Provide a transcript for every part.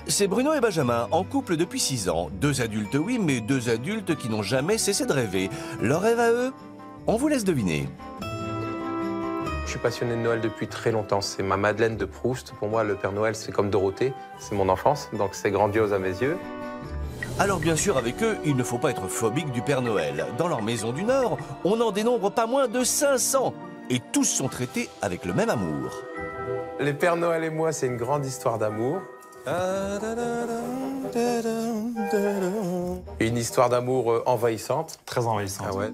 C'est Bruno et Benjamin, en couple depuis 6 ans. 2 adultes, oui, mais 2 adultes qui n'ont jamais cessé de rêver. Leur rêve à eux, on vous laisse deviner. Je suis passionné de Noël depuis très longtemps. C'est ma Madeleine de Proust. Pour moi, le Père Noël, c'est comme Dorothée. C'est mon enfance, donc c'est grandiose à mes yeux. Alors bien sûr, avec eux, il ne faut pas être phobique du Père Noël. Dans leur maison du Nord, on en dénombre pas moins de 500. Et tous sont traités avec le même amour. Les Pères Noël et moi, c'est une grande histoire d'amour. Une histoire d'amour envahissante. Très envahissante. Ah ouais.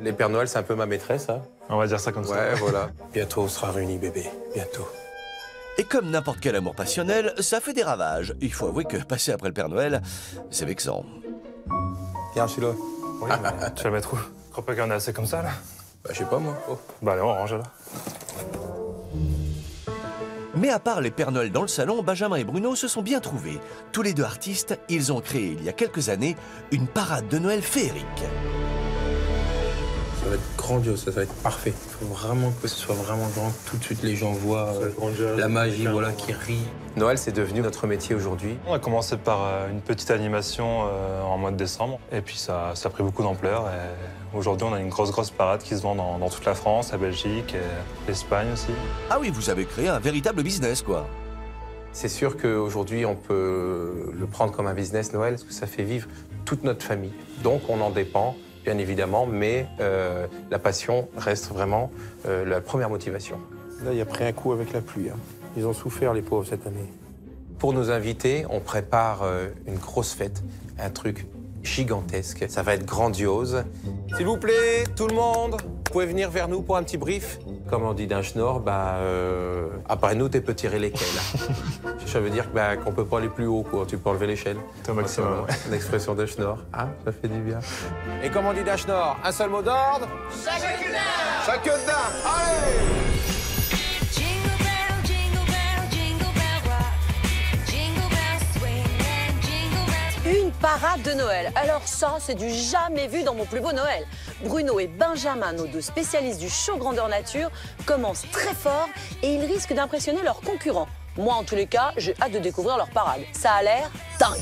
Les Pères Noël, c'est un peu ma maîtresse, hein. On va dire ça comme ça. Ouais, voilà. Bientôt, on sera réunis, bébé. Bientôt. Et comme n'importe quel amour passionnel, ça fait des ravages. Il faut avouer que passer après le Père Noël, c'est vexant. Tiens, celui-là. Oui, mais tu vas le mettre où? Je crois pas qu'il y en a assez comme ça, là. Bah, je sais pas, moi. Oh. Bah allez, on range, là. Mais à part les Pères Noël dans le salon, Benjamin et Bruno se sont bien trouvés. Tous les deux artistes, ils ont créé il y a quelques années une parade de Noël féerique. Ça va être grandiose, ça va être parfait. Il faut vraiment que ce soit vraiment grand, que tout de suite les gens voient la magie, voilà, qui rit. Noël, c'est devenu notre métier aujourd'hui. On a commencé par une petite animation en mois de décembre. Et puis ça a pris beaucoup d'ampleur. Et aujourd'hui, on a une grosse parade qui se vend dans toute la France, la Belgique et l'Espagne aussi. Ah oui, vous avez créé un véritable business, quoi. C'est sûr qu'aujourd'hui, on peut le prendre comme un business Noël, parce que ça fait vivre toute notre famille. Donc, on en dépend, bien évidemment, mais la passion reste vraiment la première motivation. Là, il a pris un coup avec la pluie, hein. Ils ont souffert, les pauvres, cette année. Pour nos invités, on prépare une grosse fête, un truc gigantesque. Ça va être grandiose. S'il vous plaît, tout le monde, vous pouvez venir vers nous pour un petit brief. Comme on dit d'un schnorr, après nous, tu peux tirer l'équelle. Ça veut dire qu'on peut pas aller plus haut, quoi. Tu peux enlever l'échelle. C'est au maximum. Une expression de schnorr. Ah, ça fait du bien. Et comme on dit d'un schnorr, un seul mot d'ordre. Chacun d'un. Chacun d'un. Allez! Une parade de Noël. Alors ça, c'est du jamais vu dans Mon plus beau Noël. Bruno et Benjamin, nos 2 spécialistes du show grandeur nature, commencent très fort et ils risquent d'impressionner leurs concurrents. Moi, en tous les cas, j'ai hâte de découvrir leur parade. Ça a l'air dingue.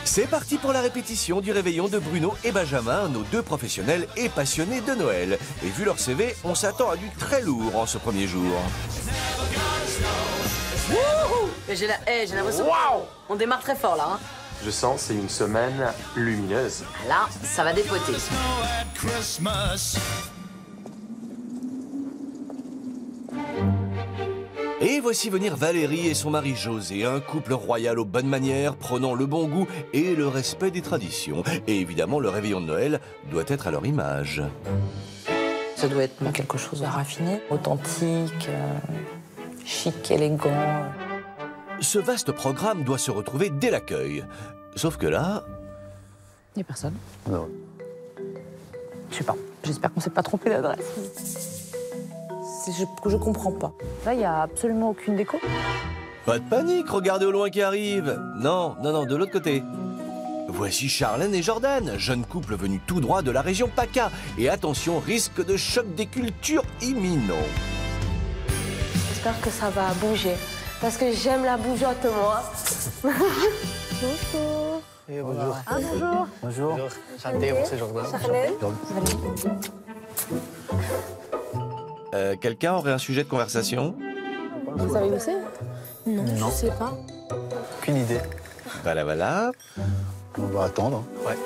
C'est parti pour la répétition du réveillon de Bruno et Benjamin, nos 2 professionnels et passionnés de Noël. Et vu leur CV, on s'attend à du très lourd en ce premier jour. J'ai l'impression qu'on démarre très fort là. Hein. Je sens c'est une semaine lumineuse. Là, ça va dépoter. Et voici venir Valérie et son mari José, un couple royal aux bonnes manières, prenant le bon goût et le respect des traditions. Et évidemment, le réveillon de Noël doit être à leur image. Ça doit être quelque chose de raffiné, authentique, chic, élégant. Ce vaste programme doit se retrouver dès l'accueil. Sauf que là... Il n'y a personne. Non. Je sais pas. J'espère qu'on s'est pas trompé d'adresse. Je comprends pas. Là, il n'y a absolument aucune déco. Pas de panique, regardez au loin qui arrive. Non, de l'autre côté. Voici Charlène et Jordan, jeune couple venu tout droit de la région PACA. Et attention, risque de choc des cultures imminent. J'espère que ça va bouger. Parce que j'aime la bougeotte, moi. Bonjour. Et bonjour. Ah, bonjour. Bonjour. Santé, moi c'est Jordan. Charlène. Quelqu'un aurait un sujet de conversation? Vous savez où c'est? Non, je sais pas. Aucune idée. Voilà. On va attendre. Ouais.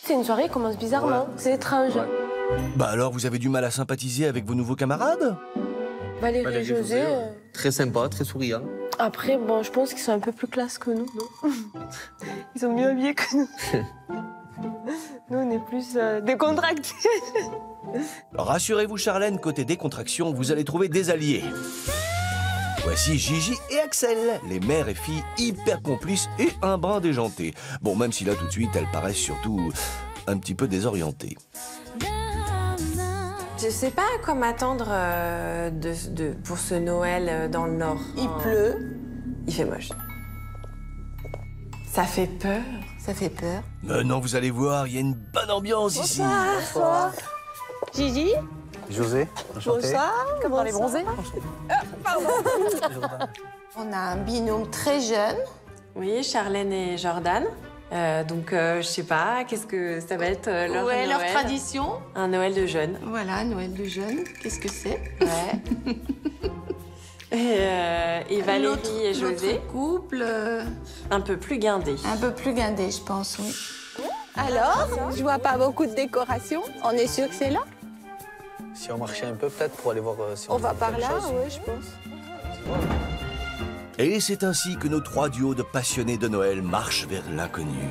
C'est une soirée qui commence bizarrement. C'est étrange. Bah alors, vous avez du mal à sympathiser avec vos nouveaux camarades? Valérie et José. Très sympa, très souriant. Après, bon, je pense qu'ils sont un peu plus classe que nous, non? Ils sont mieux habillés que nous. Nous, on est plus décontractés. Rassurez-vous, Charlène, côté décontraction, vous allez trouver des alliés. Voici Gigi et Axel, les mères et filles hyper complices et un brin déjanté. Bon, même si là, tout de suite, elles paraissent surtout un petit peu désorientées. Je sais pas à quoi m'attendre pour ce Noël dans le Nord. Il pleut, il fait moche. Ça fait peur. Ça fait peur. Mais non, vous allez voir, il y a une bonne ambiance ici. Bonsoir. Gigi, José, enchanté. Bonsoir. Comme dans les bronzés. On a un binôme très jeune. Oui, Charlène et Jordan. Je sais pas, qu'est-ce que ça va être leur Noël? Leur tradition. Un Noël de jeunes. Voilà, Noël de jeunes. Qu'est-ce que c'est? Ouais. Et Valérie et José. L'autre couple. Un peu plus guindé. Un peu plus guindé, je pense, oui. Alors, je vois pas beaucoup de décoration. On est sûr que c'est là? Si on marchait un peu, peut-être, pour aller voir si On va par quelque là, chose. oui, je pense. Et c'est ainsi que nos 3 duos de passionnés de Noël marchent vers l'inconnu.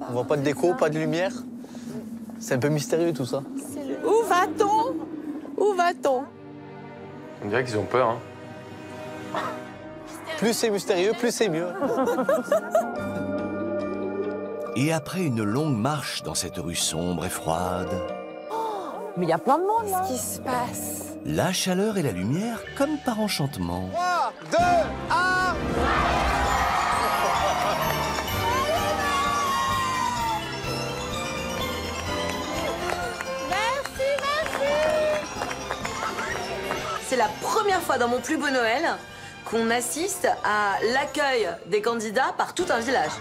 On voit pas de déco, pas de lumière. C'est un peu mystérieux tout ça. Où va-t-on? Où va-t-on? On dirait qu'ils ont peur, hein. Plus c'est mystérieux, plus c'est mieux. Et après une longue marche dans cette rue sombre et froide, Mais il y a plein de monde là. Qu'est-ce qui se passe? la chaleur et la lumière comme par enchantement. 3, 2, 1. C'est la première fois dans mon plus beau Noël qu'on assiste à l'accueil des candidats par tout un village.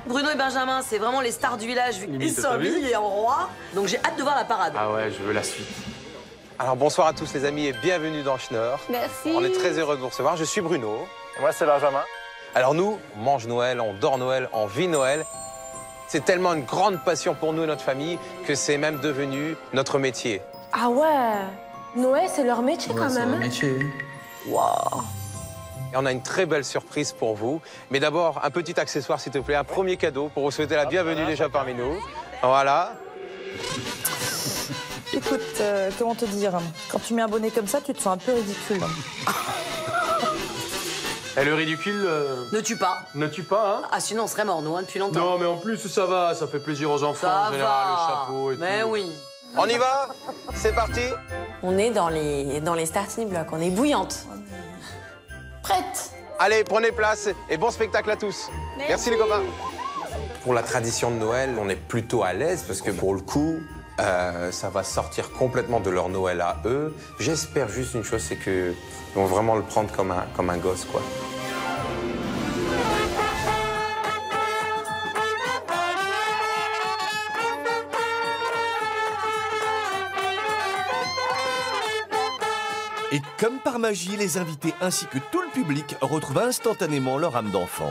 Bruno et Benjamin, c'est vraiment les stars du village, vu qu'ils Limite, sont t'as vu habillés en roi. Donc j'ai hâte de voir la parade. Ah ouais, je veux la suite. Alors bonsoir à tous les amis et bienvenue dans Schnorr. Merci. On est très heureux de vous recevoir. Je suis Bruno. Et moi, c'est Benjamin. Alors nous, on mange Noël, on dort Noël, on vit Noël. C'est tellement une grande passion pour nous et notre famille que c'est même devenu notre métier. Ah ouais. Noël, c'est leur métier quand C'est même. un métier. Et on a une très belle surprise pour vous. Mais d'abord, un petit accessoire, s'il te plaît, un premier cadeau pour vous souhaiter la bienvenue déjà parmi nous. Voilà. Écoute, comment te dire? Quand tu mets un bonnet comme ça, tu te sens un peu ridicule. Et le ridicule Ne tue pas. ne tue pas, hein? Ah sinon on serait mort, nous, hein, depuis longtemps. Non, mais en plus, ça va, ça fait plaisir aux enfants Ça en général, va. le chapeau et Mais tout. oui. On y va? C'est parti? On est dans les starting blocks, on est bouillante. Prête? Allez, prenez place et bon spectacle à tous. Merci les copains. Pour la tradition de Noël, on est plutôt à l'aise parce que pour le coup, ça va sortir complètement de leur Noël à eux. J'espère juste une chose, c'est qu'ils vont vraiment le prendre comme un gosse, quoi. Et comme par magie, les invités ainsi que tout le public retrouvent instantanément leur âme d'enfant.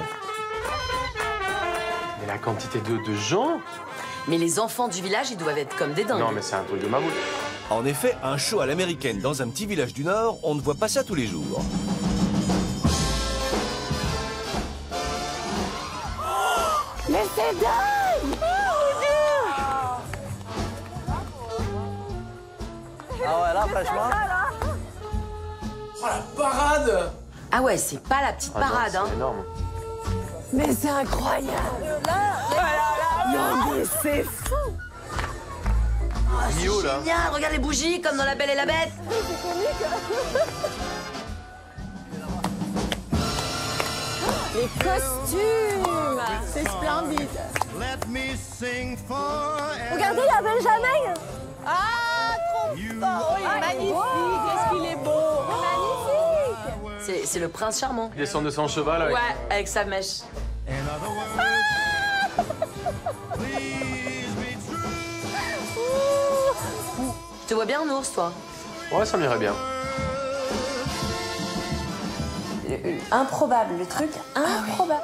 Mais la quantité de gens? Mais les enfants du village, ils doivent être comme des dingues. Non, mais c'est un truc de mammouth. En effet, un show à l'américaine dans un petit village du Nord, on ne voit pas ça tous les jours. Mais c'est dingue! Ah ouais, là, franchement. Oh, la parade! Ah ouais, c'est pas la petite parade, hein. C'est énorme. Mais c'est incroyable! Non, mais c'est fou! Rio, là. Génial, regarde les bougies, comme dans La Belle et la Bête. Les costumes! C'est splendide! Regardez, il y a Benjamin! Ah, trop fort! Oh, il est magnifique! Qu'est-ce qu'il est beau! Magnifique! C'est le prince charmant. Il descend de son cheval avec... Ouais, avec sa mèche. Tu te vois bien en ours, toi? Ouais, ça m'irait bien. Improbable, le truc improbable.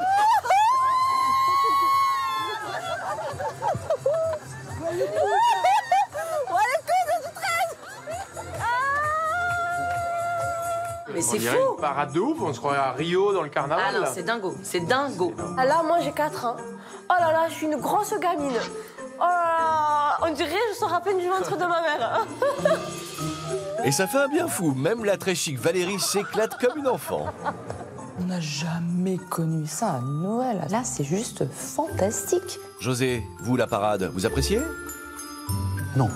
Mais On c'est dirait fou! une parade de ouf, on se croirait à Rio dans le carnaval. Ah non, là. c'est dingo, c'est dingo. Alors, moi, j'ai 4 ans. Oh là là, je suis une grosse gamine. Oh là là, on dirait que je sors à peine du ventre de ma mère. Et ça fait un bien fou, même la très chic Valérie s'éclate comme une enfant. On n'a jamais connu ça à Noël. Là, c'est juste fantastique. José, vous, la parade, vous appréciez? Non.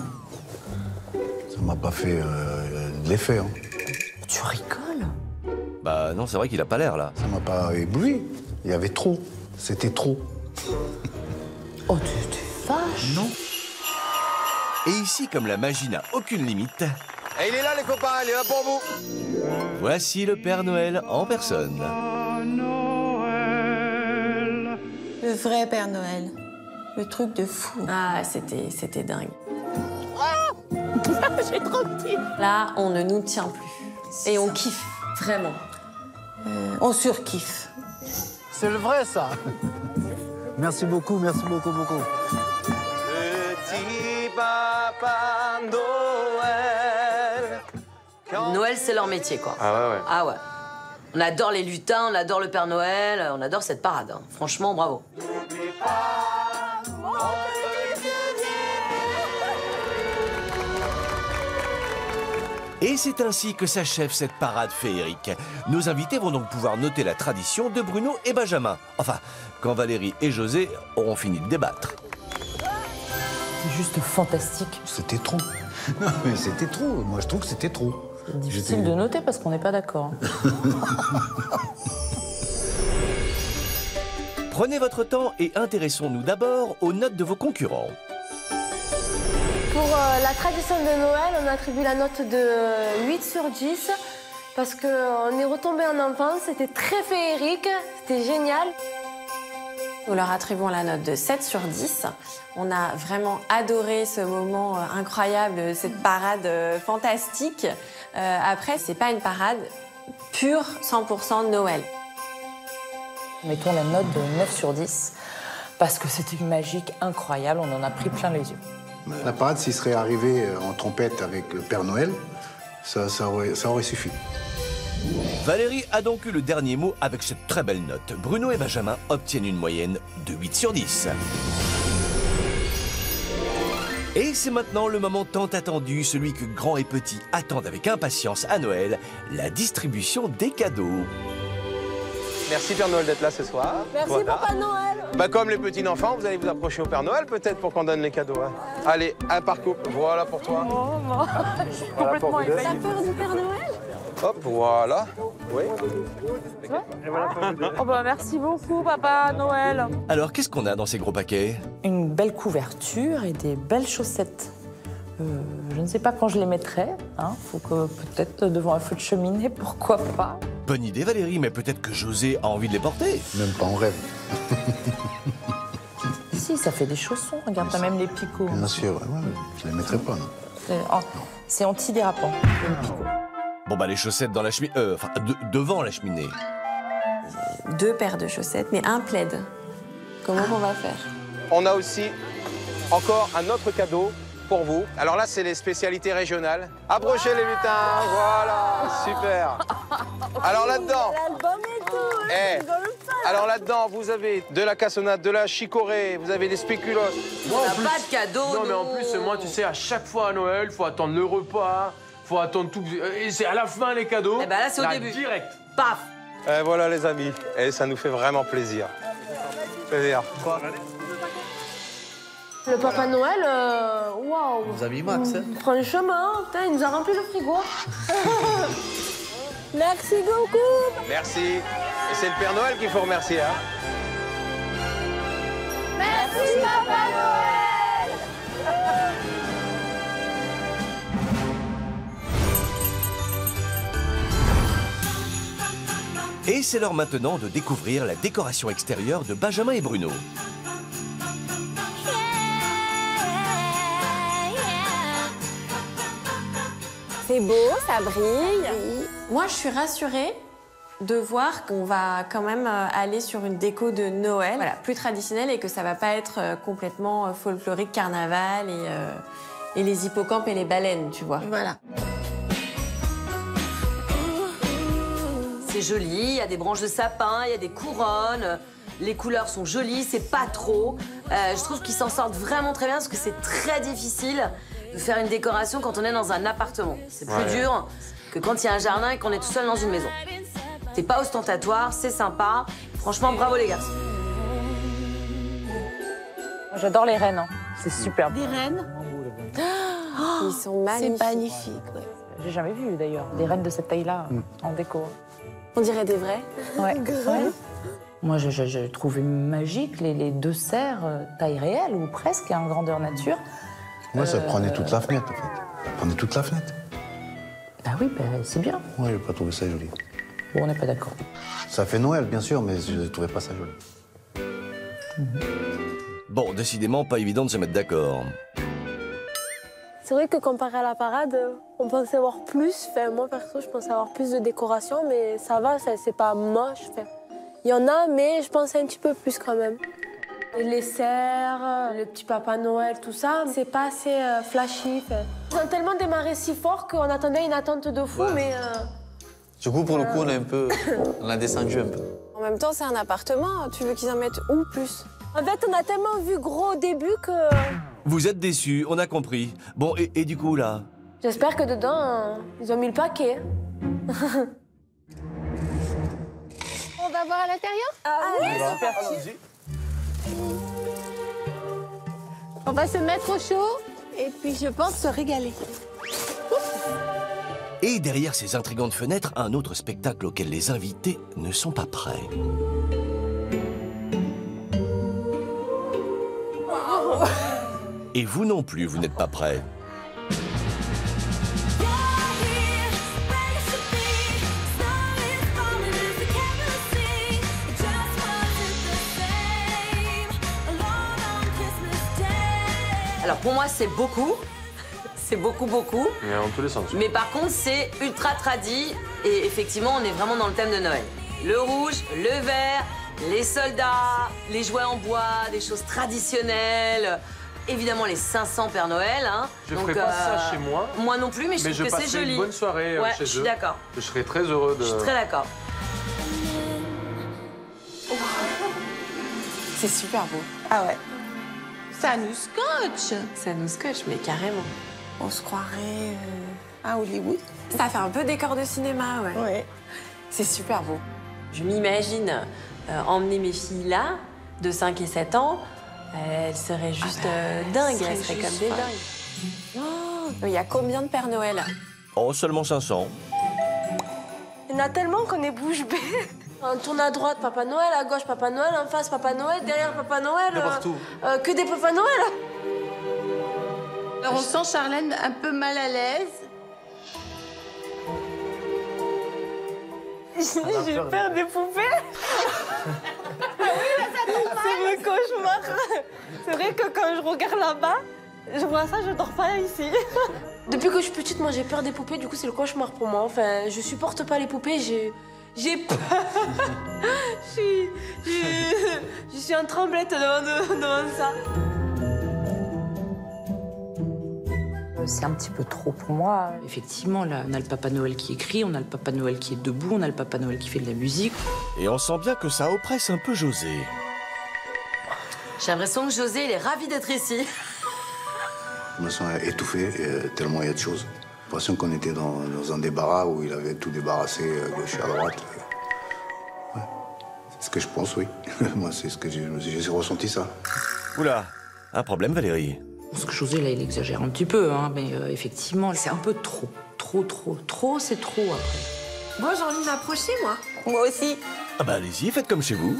Ça m'a pas fait de l'effet. Hein. Tu rigoles? Bah non, c'est vrai qu'il a pas l'air, là. Ça m'a pas ébloui. Il y avait trop. C'était trop. Oh, vache! Non. Et ici, comme la magie n'a aucune limite, Et il est là, les copains, il est là pour vous. voici le Père Noël en personne. Le vrai Père Noël. Le truc de fou. Ah, c'était dingue. J'ai trop petit. Là, on ne nous tient plus. Et on kiffe, vraiment. On surkiffe. C'est le vrai, ça. Merci beaucoup, beaucoup. Petit papa Noël. Noël, c'est leur métier, quoi. Ah ouais, ouais. Ah ouais. On adore les lutins, on adore le Père Noël, on adore cette parade. Hein. Franchement, bravo. Et c'est ainsi que s'achève cette parade féerique. Nos invités vont donc pouvoir noter la tradition de Bruno et Benjamin. Enfin, quand Valérie et José auront fini de débattre. C'est juste fantastique. C'était trop. Non, mais c'était trop. Moi, je trouve que c'était trop. C'est difficile de noter parce qu'on n'est pas d'accord. Prenez votre temps et intéressons-nous d'abord aux notes de vos concurrents. Pour la tradition de Noël, on attribue la note de 8 sur 10 parce qu'on est retombé en enfance, c'était très féerique, c'était génial. Nous leur attribuons la note de 7 sur 10. On a vraiment adoré ce moment incroyable, cette parade fantastique. Après, c'est pas une parade pure 100% Noël. Mettons la note de 9 sur 10 parce que c'était magique, incroyable, on en a pris plein les yeux. La parade, s'il serait arrivé en trompette avec le Père Noël, ça aurait suffi. Valérie a donc eu le dernier mot avec cette très belle note. Bruno et Benjamin obtiennent une moyenne de 8 sur 10. Et c'est maintenant le moment tant attendu, celui que grands et petits attendent avec impatience à Noël, la distribution des cadeaux. Merci Père Noël d'être là ce soir. Merci Voilà. Papa Noël. Bah, comme les petits enfants, vous allez vous approcher au Père Noël peut-être pour qu'on donne les cadeaux. Hein. Allez, un par couple. Voilà pour toi. Oh, moi, je suis complètement éveillée. T'as peur du Père Noël? Hop, voilà. Oui. Oh bah merci beaucoup Papa Noël. Alors, qu'est-ce qu'on a dans ces gros paquets? Une belle couverture et des belles chaussettes. Je ne sais pas quand je les mettrai. Hein. Faut que peut-être devant un feu de cheminée, pourquoi pas. Bonne idée Valérie, mais peut-être que José a envie de les porter. Même pas en rêve. Si, ça fait des chaussons. Regarde, t'as même les picots. Bien sûr, ouais, je les mettrai pas, non. C'est antidérapant, les picots. Bon bah les chaussettes dans la cheminée, devant la cheminée. 2 paires de chaussettes, mais un plaid. Comment on va faire? On a aussi encore un autre cadeau pour vous. Alors là, c'est les spécialités régionales. Approchez les lutins, voilà, super. Alors là-dedans, alors là-dedans, vous avez de la cassonade, de la chicorée, vous avez des spéculoos. On n'a pas de cadeau. Non, mais en plus, moi, tu sais, à chaque fois à Noël, faut attendre le repas, faut attendre tout. Et c'est à la fin les cadeaux. Et ben là, c'est au début. Direct. Paf. Et voilà les amis, et ça nous fait vraiment plaisir. Plaisir. Le Papa Noël, waouh. Nos amis Max, hein. Franchement, putain, il nous a rempli le frigo. Merci beaucoup. Merci. Et c'est le Père Noël qu'il faut remercier, hein. Merci Papa Noël. Et c'est l'heure maintenant de découvrir la décoration extérieure de Benjamin et Bruno. C'est beau, ça brille. Moi, je suis rassurée de voir qu'on va quand même aller sur une déco de Noël, voilà, plus traditionnelle, et que ça va pas être complètement folklorique, carnaval et les hippocampes et les baleines, tu vois. Voilà. C'est joli, il y a des branches de sapin, il y a des couronnes. Les couleurs sont jolies, c'est pas trop. Je trouve qu'ils s'en sortent vraiment très bien parce que c'est très difficile de faire une décoration quand on est dans un appartement. C'est plus dur que quand il y a un jardin et qu'on est tout seul dans une maison. C'est pas ostentatoire, c'est sympa. Franchement, bravo les garçons. J'adore les rennes, hein. C'est superbe. Des rennes. Ils sont magnifiques. C'est magnifique, ouais. J'ai jamais vu d'ailleurs des rennes de cette taille-là en déco. On dirait des vrais. Ouais. Moi, je trouve magique les 2 serres taille réelle, ou presque, en grandeur nature. Moi, ça prenait toute la fenêtre, en fait. Ça prenait toute la fenêtre. Bah oui, bah, c'est bien. Moi, je n'ai pas trouvé ça joli. Bon, on n'est pas d'accord. Ça fait Noël, bien sûr, mais je ne trouvais pas ça joli. Bon, décidément, pas évident de se mettre d'accord. C'est vrai que comparé à la parade, on pensait avoir plus. Enfin, moi, perso, je pensais avoir plus de décoration, mais ça va, c'est pas moche. Enfin, il y en a, mais je pensais un petit peu plus quand même. Les cerfs, le petit Papa Noël, tout ça, c'est pas assez flashy. Ils ont tellement démarré si fort qu'on attendait une attente de fou, mais... Du coup, pour le coup, on a descendu un peu. En même temps, c'est un appartement. Tu veux qu'ils en mettent où plus? En fait, on a tellement vu gros au début que... Vous êtes déçus, on a compris. Bon, et du coup, là? J'espère que dedans, ils ont mis le paquet. On va voir à l'intérieur? Oui, super. On va se mettre au chaud et puis je pense se régaler. Et derrière ces intrigantes fenêtres, un autre spectacle auquel les invités ne sont pas prêts. Et vous non plus, vous n'êtes pas prêts. Alors pour moi, c'est beaucoup. C'est beaucoup. Mais en tous les sens. Mais par contre, c'est ultra tradi. Et effectivement, on est vraiment dans le thème de Noël. Le rouge, le vert, les soldats, les jouets en bois, des choses traditionnelles. Évidemment, les 500 Père Noël. Hein. Je ferai pas ça chez moi. Moi non plus, mais je trouve que c'est joli. Une bonne soirée ouais, chez eux. Je suis d'accord. Je serais très heureux de... Je suis très d'accord. C'est super beau. Ah ouais. Ça nous scotche. Ça nous scotche, mais carrément. On se croirait à Hollywood. Ça fait un peu décor de cinéma, ouais. Ouais. C'est super beau. Je m'imagine emmener mes filles là, de 5 et 7 ans. Elles seraient juste dingues, elles seraient comme des dingues. Oh, il y a combien de Père Noël? Oh, seulement 500. Il y en a tellement qu'on est bouche bée. On tourne à droite, Papa Noël, à gauche, Papa Noël, en face, Papa Noël, derrière, Papa Noël. Partout. Que des Papa Noël. Alors on sent Charlène un peu mal à l'aise. J'ai peur des poupées. C'est mon cauchemar. C'est vrai que quand je regarde là-bas, je vois ça, je dors pas ici. Depuis que je suis petite, moi j'ai peur des poupées, du coup c'est le cauchemar pour moi. Enfin, je supporte pas les poupées, j'ai peur. je suis en tremblette devant ça. C'est un petit peu trop pour moi. Effectivement, là, on a le Papa Noël qui écrit, on a le Papa Noël qui est debout, on a le Papa Noël qui fait de la musique. Et on sent bien que ça oppresse un peu José. J'ai l'impression que José, il est ravi d'être ici. Je me sens étouffé, tellement il y a de choses. J'ai l'impression qu'on était dans un débarras où il avait tout débarrassé à gauche et à droite. Ouais. C'est ce que je pense, oui. Moi, c'est ce que j'ai ressenti, ça. Oula, un problème, Valérie? Je pense que José, là, il exagère un petit peu, hein, mais effectivement, c'est un peu trop. Trop, c'est trop après. Bon, j'ai envie d'approcher, moi. Moi aussi. Ah bah allez-y, faites comme chez vous.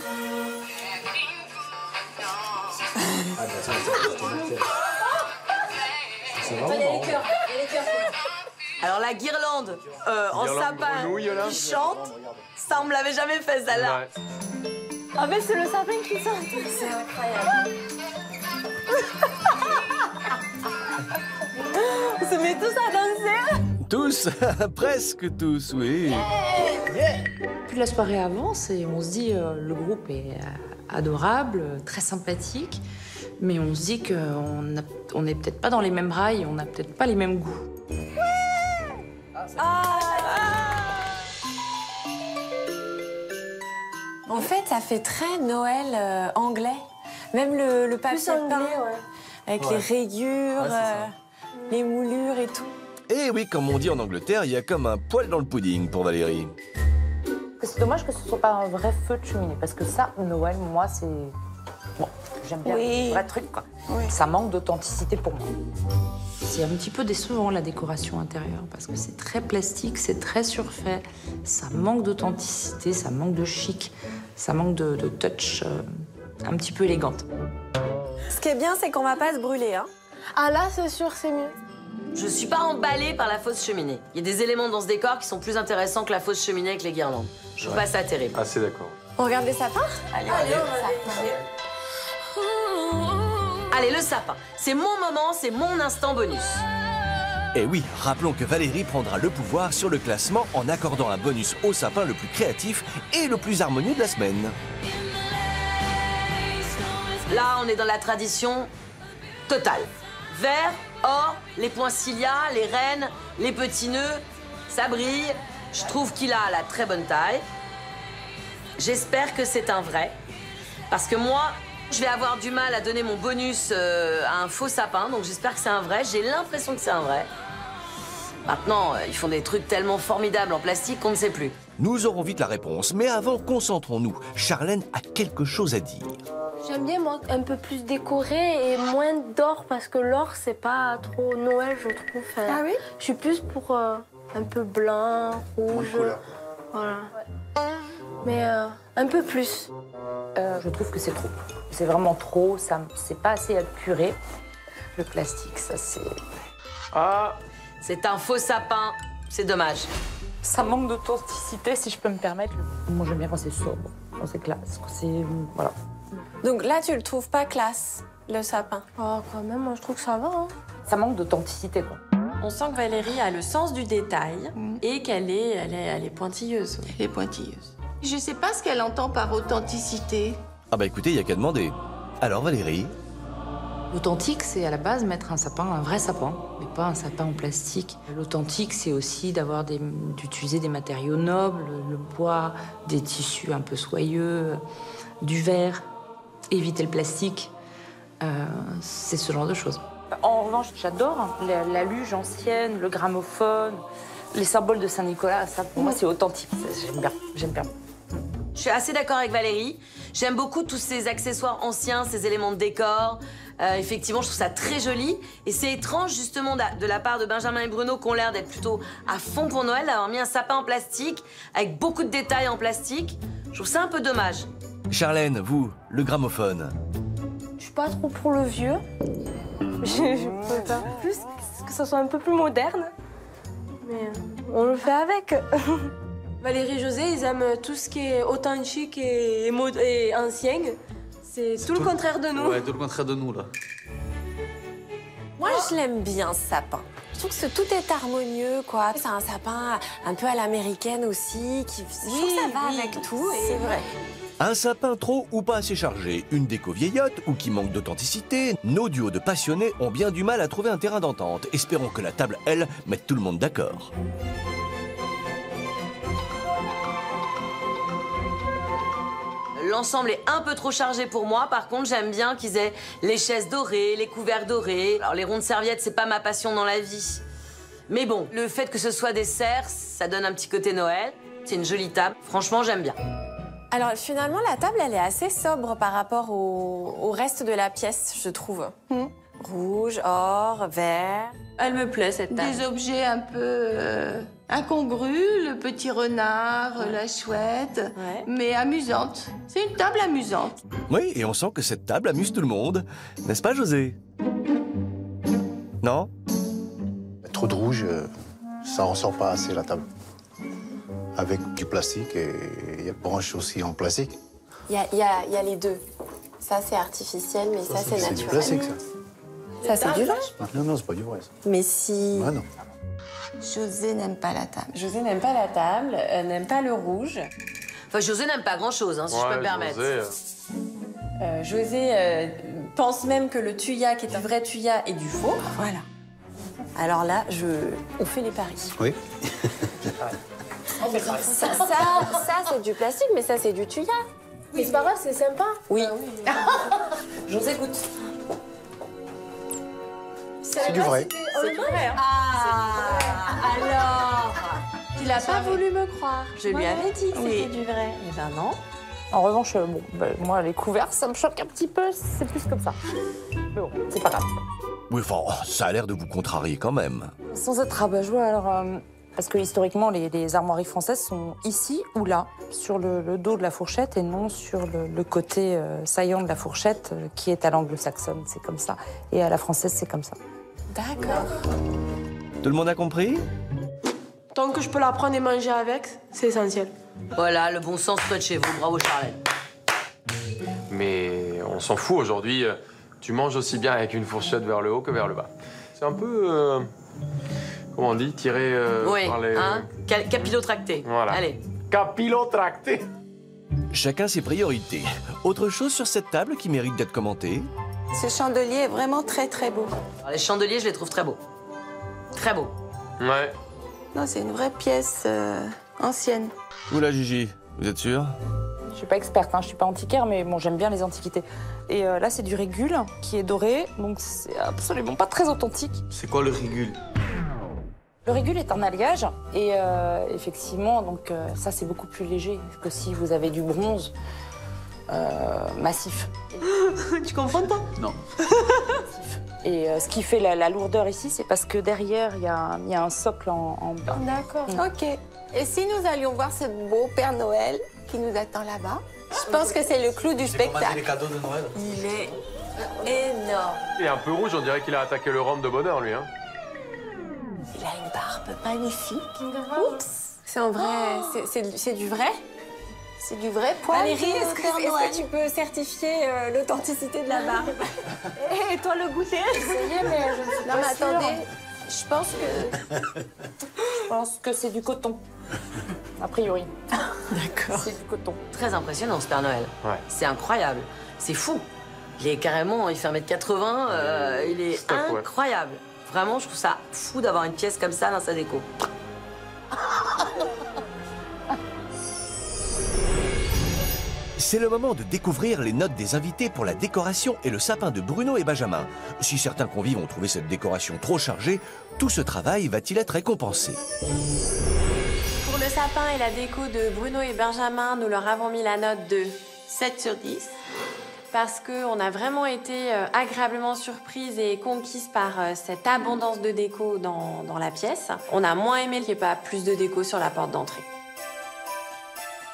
Alors la guirlande en sapin qui chante, ça on me l'avait jamais fait celle-là. En fait, c'est le sapin qui chante. C'est incroyable. On se met tous à danser. Tous, presque tous, oui. Plus la soirée avance et on se dit le groupe est adorable, très sympathique, mais on se dit qu'on n'est peut-être pas dans les mêmes rails, on n'a peut-être pas les mêmes goûts. En fait, ça fait très Noël anglais. Même le papier peint, avec les rayures, les moulures et tout. Et oui, comme on dit en Angleterre, il y a comme un poil dans le pudding pour Valérie. C'est dommage que ce soit pas un vrai feu de cheminée, parce que ça, Noël, moi, c'est... Bon, j'aime bien le vrai truc, quoi. Oui. Ça manque d'authenticité pour moi. C'est un petit peu décevant, la décoration intérieure, parce que c'est très plastique, c'est très surfait, ça manque d'authenticité, ça manque de chic. Ça manque de touch un petit peu élégante. Ce qui est bien, c'est qu'on va pas se brûler, hein. Ah là, c'est sûr, c'est mieux. Je suis pas emballée par la fausse cheminée. Il y a des éléments dans ce décor qui sont plus intéressants que la fausse cheminée avec les guirlandes. Je trouve pas ça terrible. Assez d'accord. On regarde les sapins? Allez, le sapin. C'est mon moment, c'est mon instant bonus. Et oui, rappelons que Valérie prendra le pouvoir sur le classement en accordant un bonus au sapin le plus créatif et le plus harmonieux de la semaine. Là, on est dans la tradition totale. Vert, or, les pointillas, les rênes, les petits nœuds, ça brille. Je trouve qu'il a la très bonne taille. J'espère que c'est un vrai. Parce que moi, je vais avoir du mal à donner mon bonus à un faux sapin, donc j'espère que c'est un vrai. J'ai l'impression que c'est un vrai. Maintenant, ils font des trucs tellement formidables en plastique qu'on ne sait plus. Nous aurons vite la réponse, mais avant, concentrons-nous. Charlène a quelque chose à dire. J'aime bien moi, un peu plus décoré et moins d'or parce que l'or, c'est pas trop Noël, je trouve. Enfin, Ah oui? Je suis plus pour un peu blanc, rouge. Voilà. Mais un peu plus. Je trouve que c'est trop. C'est vraiment trop, c'est pas assez épuré. Le plastique, ça c'est... Ah, c'est un faux sapin. C'est dommage. Ça manque d'authenticité, si je peux me permettre. Moi, j'aime bien quand c'est sobre, quand c'est classe, quand c'est... Voilà. Donc là, tu le trouves pas classe, le sapin? Oh, quand même, moi, je trouve que ça va. Hein. Ça manque d'authenticité, quoi. On sent que Valérie a le sens du détail et qu'elle est pointilleuse. Elle est pointilleuse. Je sais pas ce qu'elle entend par authenticité. Ah bah écoutez, il n'y a qu'à demander. Alors Valérie? L'authentique, c'est à la base mettre un sapin, un vrai sapin, mais pas un sapin en plastique. L'authentique, c'est aussi d'utiliser des matériaux nobles, le bois, des tissus un peu soyeux, du verre, éviter le plastique. C'est ce genre de choses. En revanche, j'adore la luge ancienne, le gramophone, les symboles de Saint-Nicolas. Ça, pour moi, c'est authentique. J'aime bien. Je suis assez d'accord avec Valérie. J'aime beaucoup tous ces accessoires anciens, ces éléments de décor. Effectivement, je trouve ça très joli. Et c'est étrange, justement, de la part de Benjamin et Bruno, qui ont l'air d'être plutôt à fond pour Noël, d'avoir mis un sapin en plastique, avec beaucoup de détails en plastique. Je trouve ça un peu dommage. Charlène, vous, le gramophone? Je suis pas trop pour le vieux. Je préfère plus que ça soit un peu plus moderne. Mais on le fait avec. Valérie et José, ils aiment tout ce qui est authentique et ancien. C'est tout le contraire de nous. Ouais, tout le contraire de nous, là. Moi, je l'aime bien, ce sapin. Je trouve que tout est harmonieux, quoi. C'est un sapin un peu à l'américaine aussi. Je trouve que ça va avec tout. C'est vrai. Un sapin trop ou pas assez chargé, une déco vieillotte ou qui manque d'authenticité, nos duos de passionnés ont bien du mal à trouver un terrain d'entente. Espérons que la table, elle, mette tout le monde d'accord. L'ensemble est un peu trop chargé pour moi. Par contre, j'aime bien qu'ils aient les chaises dorées, les couverts dorés. Alors, les rondes serviettes, c'est pas ma passion dans la vie. Mais bon, le fait que ce soit des cerfs, ça donne un petit côté Noël. C'est une jolie table. Franchement, j'aime bien. Alors, finalement, la table, elle est assez sobre par rapport au reste de la pièce, je trouve. Rouge, or, vert. Elle me plaît, cette table. Des objets un peu incongrus, le petit renard, la chouette, mais amusante. C'est une table amusante. Oui, et on sent que cette table amuse tout le monde. N'est-ce pas, José? Non? Trop de rouge, ça ressort pas assez la table. Avec du plastique et il y a branche aussi en plastique. Il y a les deux. Ça, c'est artificiel, mais ça, c'est naturel. C'est du plastique, ça. Ça, c'est du vrai? Non, c'est pas du vrai, ça. Mais si... Ah non. José n'aime pas la table. José n'aime pas la table, n'aime pas le rouge. Enfin, José n'aime pas grand-chose, hein, si je peux me permettre. José pense même que le tuya, qui est un vrai tuya, est du faux. Voilà. Alors là, on fait les paris. Oui. Ça c'est du plastique, mais ça, c'est du tuya. Mais c'est pas grave, c'est sympa. Oui. José goûte. C'est du vrai. C'est du vrai, hein. Ah, alors. Il a pas voulu me croire. Je lui avais dit que c'était du vrai. Eh ben non. En revanche, moi, les couverts, ça me choque un petit peu. C'est plus comme ça. Mais bon, c'est pas grave. Oui, enfin, ça a l'air de vous contrarier quand même. Sans être rabat-joie, alors... Parce que historiquement, les armoiries françaises sont ici ou là, sur le dos de la fourchette et non sur le côté saillant de la fourchette qui est à l'anglo-saxonne, c'est comme ça. Et à la française, c'est comme ça. D'accord. Tout le monde a compris? Tant que je peux la prendre et manger avec, c'est essentiel. Voilà, le bon sens près de chez vous. Bravo, Charlène. Mais on s'en fout aujourd'hui. Tu manges aussi bien avec une fourchette vers le haut que vers le bas. C'est un peu, comment on dit, tiré oui, par les... hein, capillotracté. Voilà. Allez. Capillotracté. Chacun ses priorités. Autre chose sur cette table qui mérite d'être commentée? Ce chandelier est vraiment très très beau. Alors, les chandeliers, je les trouve très beaux. Très beaux. Ouais. Non, c'est une vraie pièce ancienne. Oula, Gigi, vous êtes sûre? Je suis pas experte, hein, je suis pas antiquaire, mais bon, j'aime bien les antiquités. Et là, c'est du régule qui est doré, donc c'est absolument pas très authentique. C'est quoi le régule? Le régule est un alliage, et effectivement, donc ça, c'est beaucoup plus léger que si vous avez du bronze massif. Tu comprends pas? Non. Et ce qui fait la lourdeur ici, c'est parce que derrière, il y a un socle en bas. D'accord. Ok. Et si nous allions voir ce beau Père Noël qui nous attend là-bas? Je pense que c'est le clou du spectacle. les cadeaux de Noël. Il est énorme. Il est un peu rouge, on dirait qu'il a attaqué le rhum de bonheur, lui. Hein. Il a une barbe magnifique. Oups. C'est en vrai, c'est du vrai? C'est du vrai poil. Valérie, de est-ce Père Noël. que tu peux certifier l'authenticité de la barbe? Et toi, le goûter? Essayez, mais je ne suis Non, pas mais sûre. attendez, je pense que... Je pense que c'est du coton. A priori. D'accord. C'est du coton. Très impressionnant, ce Père Noël. Ouais. C'est incroyable. C'est fou. Il est carrément, il fait 1m80, il est Stock, ouais. incroyable. Vraiment, je trouve ça fou d'avoir une pièce comme ça dans sa déco. C'est le moment de découvrir les notes des invités pour la décoration et le sapin de Bruno et Benjamin. Si certains convives ont trouvé cette décoration trop chargée, tout ce travail va-t-il être récompensé? Pour le sapin et la déco de Bruno et Benjamin, nous leur avons mis la note de 7 sur 10. parce qu'on a vraiment été agréablement surprise et conquise par cette abondance de déco dans la pièce. On a moins aimé qu'il n'y ait pas plus de déco sur la porte d'entrée.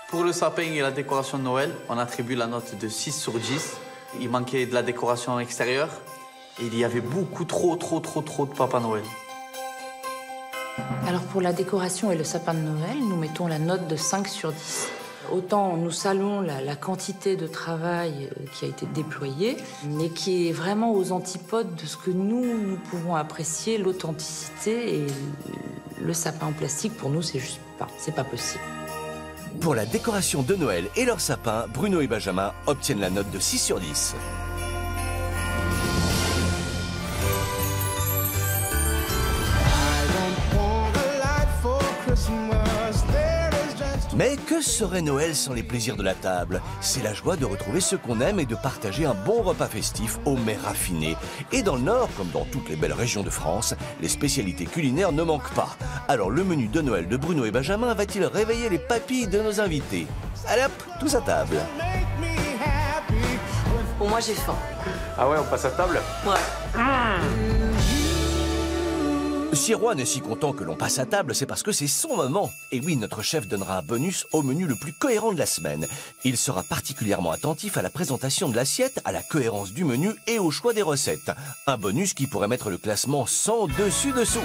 Pour le sapin et la décoration de Noël, on attribue la note de 6 sur 10. Il manquait de la décoration extérieure et il y avait beaucoup trop de Papa Noël. Alors pour la décoration et le sapin de Noël, nous mettons la note de 5 sur 10. Autant nous saluons la quantité de travail qui a été déployée, mais qui est vraiment aux antipodes de ce que nous pouvons apprécier, l'authenticité, et le sapin en plastique, pour nous, c'est pas possible. Pour la décoration de Noël et leur sapin, Bruno et Benjamin obtiennent la note de 6 sur 10. Mais que serait Noël sans les plaisirs de la table? C'est la joie de retrouver ceux qu'on aime et de partager un bon repas festif aux mets raffinés. Et dans le Nord, comme dans toutes les belles régions de France, les spécialités culinaires ne manquent pas. Alors le menu de Noël de Bruno et Benjamin va-t-il réveiller les papilles de nos invités? Allez hop, tous à table. Bon, moi j'ai faim. Ah ouais, on passe à table? Ouais. Si Juan est si content que l'on passe à table, c'est parce que c'est son moment. Et oui, notre chef donnera un bonus au menu le plus cohérent de la semaine. Il sera particulièrement attentif à la présentation de l'assiette, à la cohérence du menu et au choix des recettes. Un bonus qui pourrait mettre le classement sans dessus-dessous.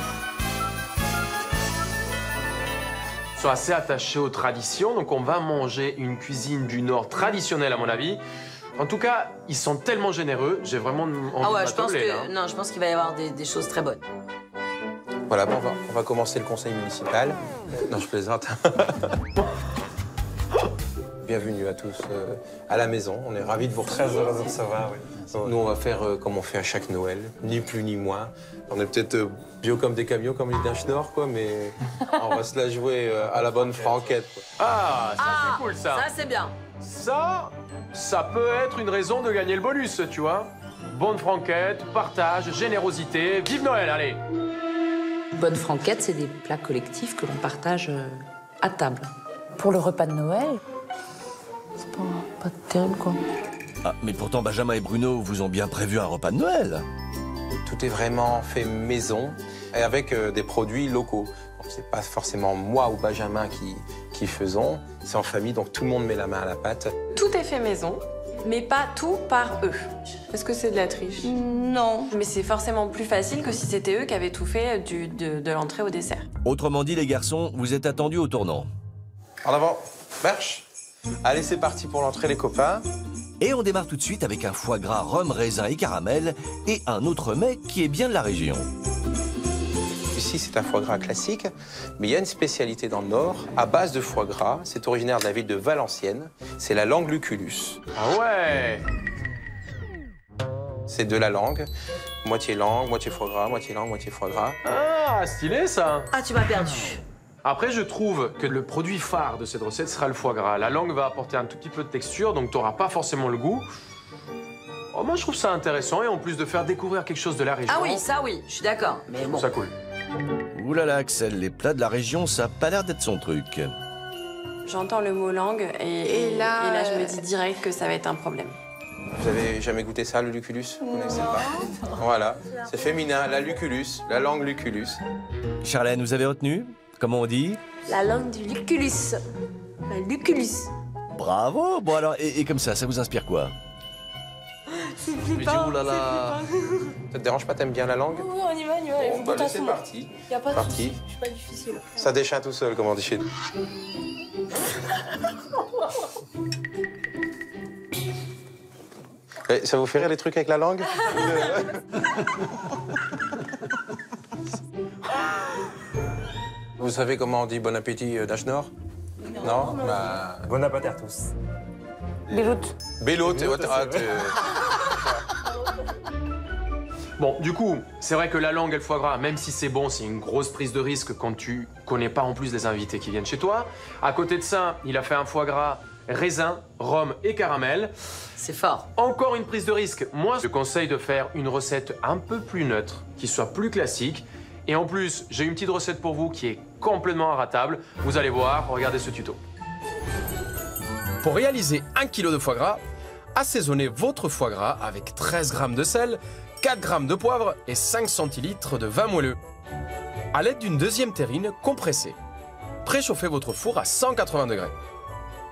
Ils sont assez attachés aux traditions, donc on va manger une cuisine du Nord traditionnelle à mon avis. En tout cas, ils sont tellement généreux, j'ai vraiment envie Ah ouais, de m'atteler, là. non, je pense qu'il va y avoir des choses très bonnes. Voilà, bon, on va commencer le conseil municipal. Non, je plaisante. Bienvenue à tous à la maison. On est ravis de vous retrouver. Très heureux de recevoir, oui. Nous, on va faire comme on fait à chaque Noël, ni plus ni moins. On est peut-être bio comme des camions, comme les Schnorr, quoi, mais on va se la jouer à la bonne franquette, quoi. Ah, ça c'est cool, ça. Ça, c'est bien. Ça peut être une raison de gagner le bonus, tu vois. Bonne franquette, partage, générosité. Vive Noël, allez. Bonne franquette, c'est des plats collectifs que l'on partage à table. Pour le repas de Noël, c'est pas terrible, quoi. Ah, mais pourtant Benjamin et Bruno vous ont bien prévu un repas de Noël. Tout est vraiment fait maison. et avec des produits locaux. C'est pas forcément moi ou Benjamin qui faisons, c'est en famille, donc tout le monde met la main à la pâte. Tout est fait maison, mais pas tout par eux. Est-ce que c'est de la triche? Non. Mais c'est forcément plus facile que si c'était eux qui avaient tout fait de l'entrée au dessert. Autrement dit, les garçons, vous êtes attendus au tournant. En avant, marche. Allez, c'est parti pour l'entrée, les copains. Et on démarre tout de suite avec un foie gras rhum, raisin et caramel et un autre mets qui est bien de la région. Ici, c'est un foie gras classique, mais il y a une spécialité dans le Nord, à base de foie gras. C'est originaire de la ville de Valenciennes. C'est la langue lucullus. Ah ouais! C'est de la langue, moitié langue, moitié foie gras, moitié langue, moitié foie gras. Ah, stylé ça! Ah, tu m'as perdu. Après, je trouve que le produit phare de cette recette sera le foie gras. La langue va apporter un tout petit peu de texture, donc tu n'auras pas forcément le goût. Oh, moi, je trouve ça intéressant, et en plus de faire découvrir quelque chose de la région... Ah oui, ça oui, je suis d'accord. Mais bon. Ça cool. Ouh là là, Axel, les plats de la région, ça a pas l'air d'être son truc. J'entends le mot langue et là, je me dis direct que ça va être un problème. Vous avez jamais goûté ça, le lucullus? Vous connaissez pas? Voilà, c'est féminin, la lucullus, la langue lucullus. Charlène, vous avez retenu? Comment on dit? La langue du lucullus. La lucullus. Bravo! Bon alors, et comme ça vous inspire quoi? C'est flippant. Ça te dérange pas, t'aimes bien la langue? Oui, on y va, Bon, bah, c'est parti. Y a pas de Parti. souci, je suis pas difficile. Ça déchire tout seul, comme on dit chez nous. Ça vous fait rire les trucs avec la langue? Vous savez comment on dit bon appétit d'Achnor? Non? Bah... Bon appétit à tous. Béloute. Béloute. Bon, du coup, c'est vrai que la langue et le foie gras, même si c'est bon, c'est une grosse prise de risque quand tu connais pas en plus les invités qui viennent chez toi. À côté de ça, il a fait un foie gras raisin, rhum et caramel. C'est fort. Encore une prise de risque. Moi, je conseille de faire une recette un peu plus neutre, qui soit plus classique. Et en plus, j'ai une petite recette pour vous qui est complètement inratable. Vous allez voir, regardez ce tuto. Pour réaliser 1 kg de foie gras, assaisonnez votre foie gras avec 13 g de sel, 4 g de poivre et 5 centilitres de vin moelleux. À l'aide d'une deuxième terrine compressée, préchauffez votre four à 180 degrés.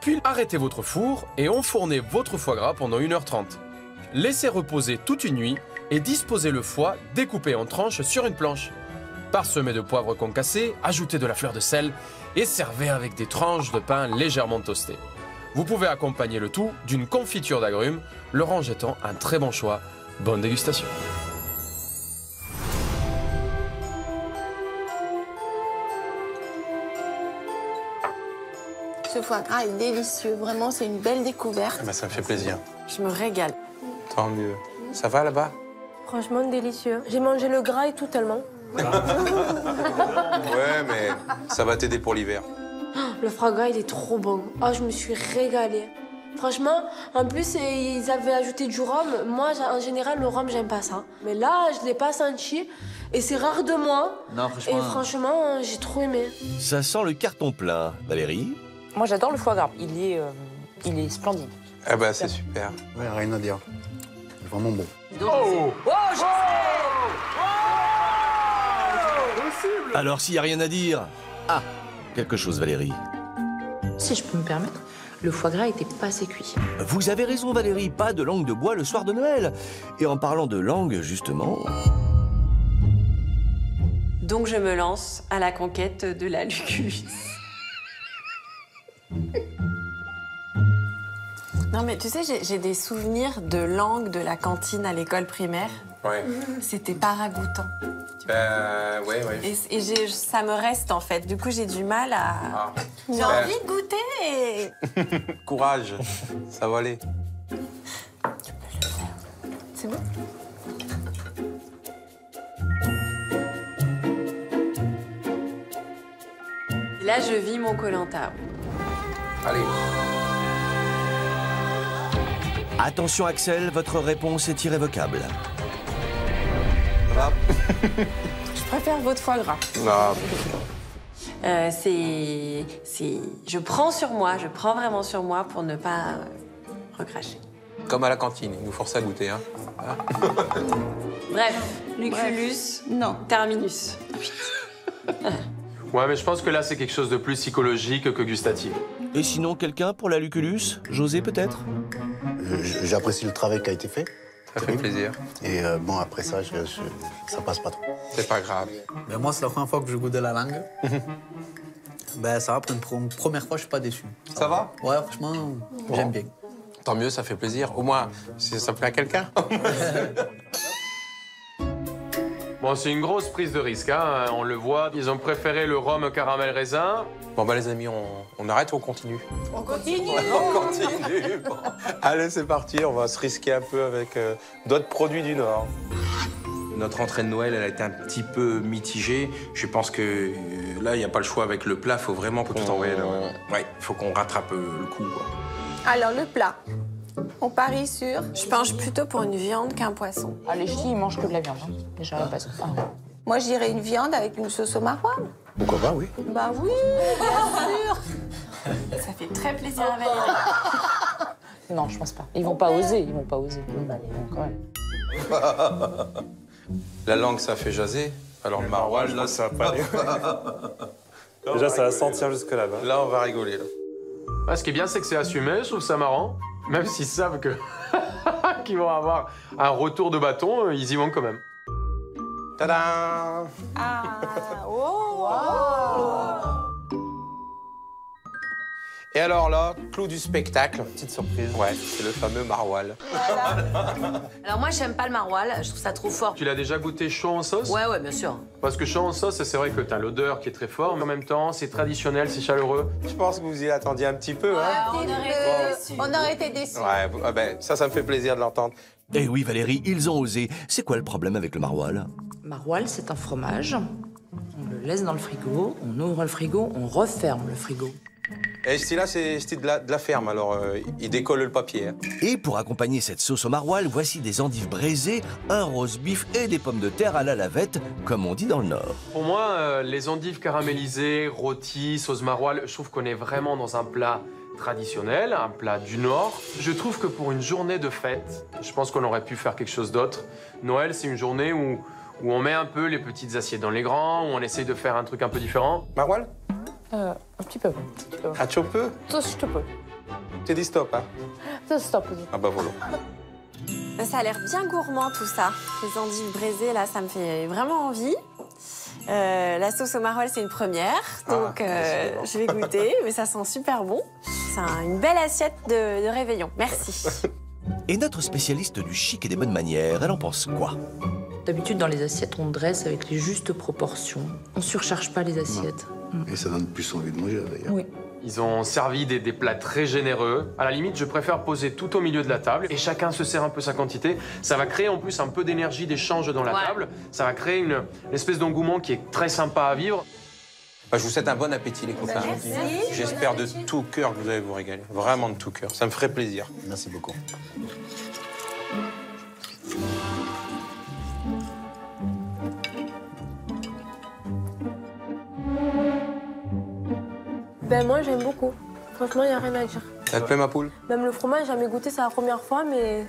Puis arrêtez votre four et enfournez votre foie gras pendant 1h30. Laissez reposer toute une nuit et disposez le foie découpé en tranches sur une planche. Parsemez de poivre concassé, ajoutez de la fleur de sel et servez avec des tranches de pain légèrement toastées. Vous pouvez accompagner le tout d'une confiture d'agrumes, l'orange étant un très bon choix. Bonne dégustation. Ce foie gras est délicieux, vraiment, c'est une belle découverte. Eh ben, ça me fait plaisir. Je me régale. Tant mieux. Ça va là-bas? Franchement, délicieux. J'ai mangé le gras et tout tellement. Ouais, mais ça va t'aider pour l'hiver. Le foie gras, il est trop bon. Oh, je me suis régalée. Franchement, en plus, ils avaient ajouté du rhum. Moi, en général, le rhum, j'aime pas ça. Mais là, je l'ai pas senti. Et c'est rare de moi. Non, franchement. Et franchement, j'ai trop aimé. Ça sent le carton plein. Valérie? Moi, j'adore le foie gras. Il est splendide. Ah bah, c'est super. Ouais, rien à dire. Vraiment bon. Oh! Alors, s'il n'y a rien à dire... Ah, quelque chose, Valérie. Si je peux me permettre, le foie gras était pas assez cuit. Vous avez raison, Valérie, pas de langue de bois le soir de Noël. Et en parlant de langue, justement... Donc je me lance à la conquête de la lucullus. Non mais tu sais, j'ai des souvenirs de langue de la cantine à l'école primaire. Ouais. C'était pas ragoûtant. Ouais. Et ça me reste en fait. Du coup, j'ai du mal à... Ah. J'ai envie de goûter. Courage, ça va aller. C'est bon? Là, je vis mon Koh-Lanta. Allez. Attention, Axel, votre réponse est irrévocable. Je préfère votre foie gras. Non. Je prends sur moi, je prends vraiment sur moi pour ne pas recracher. Comme à la cantine, ils nous forcent à goûter. Hein. Bref, Lucullus, non. Terminus. Ouais, mais je pense que là, c'est quelque chose de plus psychologique que gustatif. Et sinon, quelqu'un pour la Lucullus? José, peut-être? J'apprécie le travail qui a été fait. Ça fait plaisir. Et bon, après ça, ça passe pas trop. C'est pas grave. Ben moi, c'est la première fois que je goûte de la langue. Ben ça va, pour une première fois, je suis pas déçu. Ça va? Ouais, franchement, j'aime bien. Tant mieux, ça fait plaisir. Au moins, si ça plaît à quelqu'un. Bon, c'est une grosse prise de risque, hein. On le voit, ils ont préféré le rhum caramel raisin. Bon, bah les amis, on arrête ou on continue? On continue. On continue. Bon. Allez, c'est parti. On va se risquer un peu avec d'autres produits du Nord. Notre entrée de Noël, elle a été un petit peu mitigée. Je pense que là, il n'y a pas le choix avec le plat. Il faut vraiment Faut tout envoyer là. Ouais, il faut qu'on rattrape le coup, quoi. Alors, le plat. On parie sur... Je penche plutôt pour une viande qu'un poisson. Ah, les ch'tis, ils mangent que de la viande. Hein. Déjà, parce que... Moi, je dirais une viande avec une sauce au maroilles. Pourquoi pas, oui. Bah oui, bien sûr. Ça fait très plaisir à Valérie. Non, je pense pas. Ils vont pas oser, ils vont pas oser. Ils vont quand même. La langue, ça fait jaser. Alors le maroilles, là, ça va pas aller. Déjà, ça va sentir jusque là-bas. Là, on va rigoler, là. Ah, ce qui est bien, c'est que c'est assumé, je trouve ça marrant. Même s'ils savent que qu'ils vont avoir un retour de bâton, ils y vont quand même. Tadam! Ah, wow. Et alors là, clou du spectacle. Petite surprise. Ouais, c'est le fameux maroilles. Alors moi, j'aime pas le maroilles, je trouve ça trop fort. Tu l'as déjà goûté chaud en sauce? Ouais, bien sûr. Parce que chaud en sauce, c'est vrai que t'as l'odeur qui est très forte, mais en même temps, c'est traditionnel, c'est chaleureux. Je pense que vous y attendiez un petit peu, hein? On aurait été déçus. Ouais, ben, ça me fait plaisir de l'entendre. Eh oui, Valérie, ils ont osé. C'est quoi le problème avec le maroilles? Maroilles, c'est un fromage. On le laisse dans le frigo, on ouvre le frigo, on referme le frigo. Et ce style-là, c'est style de la ferme, alors il décolle le papier. Hein. Et pour accompagner cette sauce au maroilles, voici des endives braisées, un roast beef et des pommes de terre à la lavette, comme on dit dans le Nord. Pour moi, les endives caramélisées, rôties, sauce maroilles, je trouve qu'on est vraiment dans un plat traditionnel, un plat du Nord. Je trouve que pour une journée de fête, je pense qu'on aurait pu faire quelque chose d'autre. Noël, c'est une journée où on met un peu les petites assiettes dans les grands, où on essaye de faire un truc un peu différent. Maroilles? Un petit peu. Un petit peu? Tout, je te peux. Tu dis stop, hein? Tout, stop. Ah bah voilà. Ça a l'air bien gourmand tout ça. Les endives braisées, là, ça me fait vraiment envie. La sauce au maroilles, c'est une première, donc je vais goûter, mais ça sent super bon. C'est une belle assiette de réveillon. Merci. Et notre spécialiste du chic et des bonnes manières, elle en pense quoi? D'habitude, dans les assiettes, on dresse avec les justes proportions. On surcharge pas les assiettes. Et ça donne plus envie de manger, d'ailleurs. Oui. Ils ont servi des plats très généreux. À la limite, je préfère poser tout au milieu de la table et chacun se sert un peu sa quantité. Ça va créer en plus un peu d'énergie d'échange dans la table. Ça va créer une espèce d'engouement qui est très sympa à vivre. Bah, je vous souhaite un bon appétit, les copains. J'espère de tout cœur que vous allez vous régaler. Vraiment de tout cœur. Ça me ferait plaisir. Merci beaucoup. Ben moi, j'aime beaucoup. Franchement, il n'y a rien à dire. Ça te plaît, ma poule? Même le fromage, j'ai jamais goûté, c'est la première fois, mais